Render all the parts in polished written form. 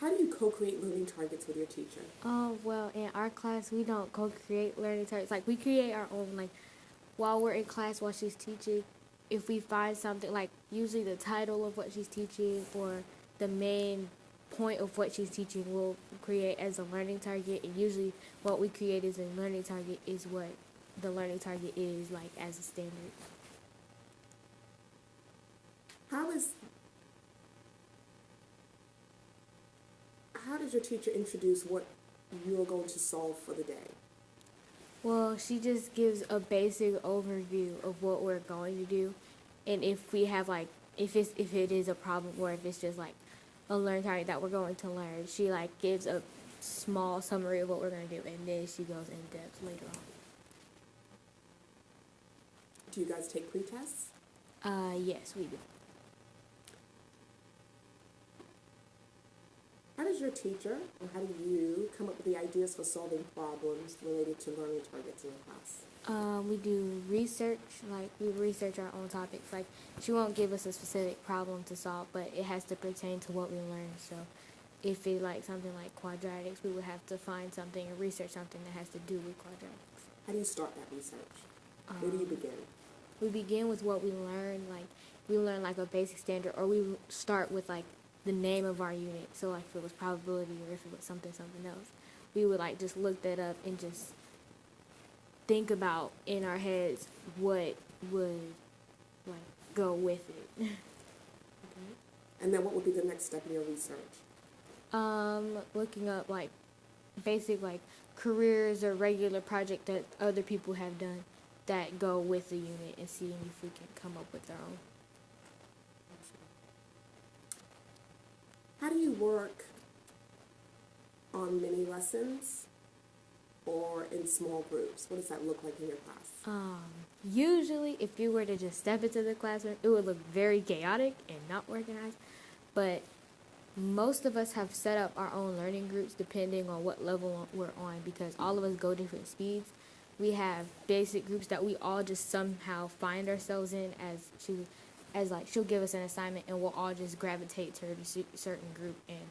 How do you co-create learning targets with your teacher? Oh, well, in our class, we don't co-create learning targets. Like, we create our own, like, while we're in class, while she's teaching, if we find something, like, usually the title of what she's teaching or the main point of what she's teaching, we'll create as a learning target. And usually what we create as a learning target is what the learning target is, like, as a standard. How is how does your teacher introduce what you're going to solve for the day? Well, she just gives a basic overview of what we're going to do, and if we have like if it is a problem or if it's just like a learn target that we're going to learn, she like gives a small summary of what we're going to do, and then she goes in depth later Do you guys take pre-tests? on. Yes, we do. How does your teacher, or how do you come up with the ideas for solving problems related to learning targets in the class? We do research, like we research our own topics. Like she won't give us a specific problem to solve, but it has to pertain to what we learn. So if it like something like quadratics, we would have to find something and research something that has to do with quadratics. How do you start that research? Where do you begin? We begin with what we learn, like we learn like a basic standard, or we start with like the name of our unit. So like if it was probability or if it was something else, we would like just look that up and just think about in our heads what would like go with it. Okay. And then what would be the next step in your research? Looking up like basic like careers or regular project that other people have done that go with the unit and seeing if we can come up with our own. How do you work on mini lessons or in small groups? What does that look like in your class? Usually, if you were to just step into the classroom, it would look very chaotic and not organized. But most of us have set up our own learning groups depending on what level we're on because all of us go different speeds. We have basic groups that we all just somehow find ourselves in as like she'll give us an assignment and we'll all just gravitate to a certain group and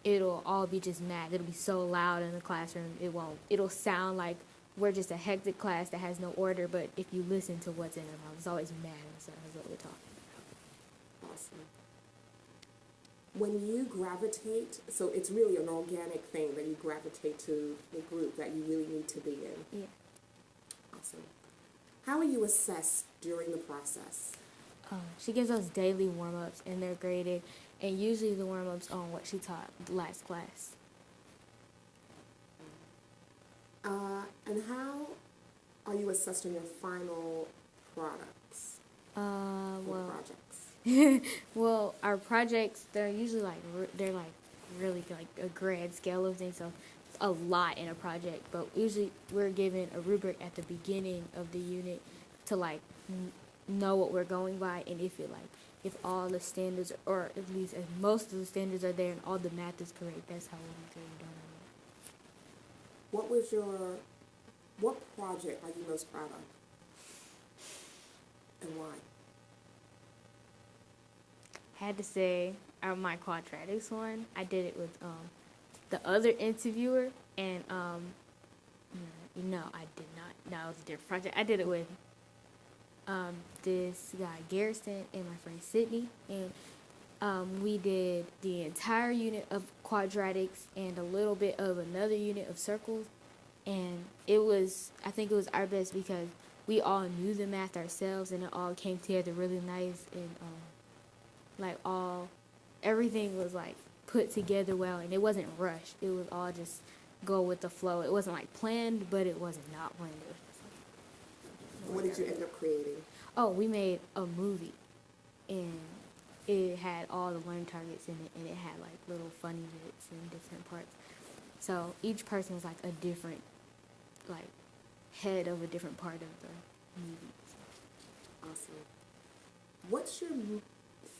it'll all be just mad. It'll be so loud in the classroom. It'll sound like we're just a hectic class that has no order, but if you listen to what's in our mouth, it's always mad and that's what we're talking about. Awesome. When you gravitate, so it's really an organic thing that you gravitate to the group that you really need to be in. Yeah. Awesome. How are you assessed during the process? She gives us daily warm-ups, and they're graded, and usually the warm-ups on what she taught the last class. And how are you assessed on your final products or projects? Well, our projects, they're usually they're like really like a grand scale of things, so it's a lot in a project, but usually we're given a rubric at the beginning of the unit to like know what we're going by, and if all the standards, or at least if most of the standards are there and all the math is correct, that's how we're going to do it. What project are you most proud of? And why? Had to say my quadratics one. I did it with the other interviewer, and no, I did not. No, it was a different project. I did it with this guy Garrison and my friend Sydney, and we did the entire unit of quadratics and a little bit of another unit of circles, and I think it was our best because we all knew the math ourselves, and it all came together really nice, and everything was like put together well, and it wasn't rushed. It was all just go with the flow. It wasn't like planned, but it wasn't not planned. It was just like, what did you end up creating? Oh, we made a movie, and it had all the learn targets in it, and it had like little funny bits and different parts. So each person was like a different, like, head of a different part of the movie. Awesome. What's your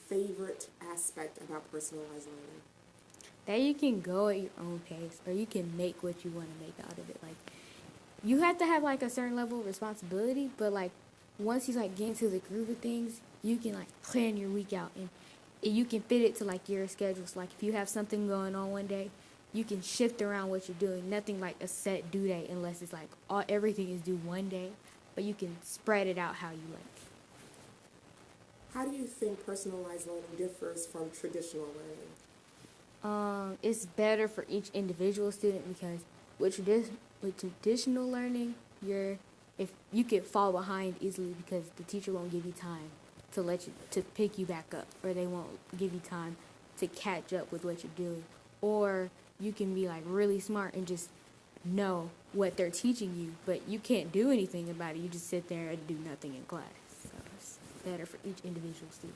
favorite aspect about personalized learning? That you can go at your own pace, or you can make what you want to make out of it. Like, you have to have like a certain level of responsibility, but like once you like get into the groove of things, you can like plan your week out, and you can fit it to like your schedules. Like if you have something going on one day, you can shift around what you're doing. Nothing like a set due date unless it's like everything is due one day, but you can spread it out how you like. How do you think personalized learning differs from traditional learning? It's better for each individual student because with traditional learning, if you can fall behind easily because the teacher won't give you time to pick you back up, or they won't give you time to catch up with what you're doing, or you can be like really smart and just know what they're teaching you, but you can't do anything about it. You just sit there and do nothing in class. So it's better for each individual student.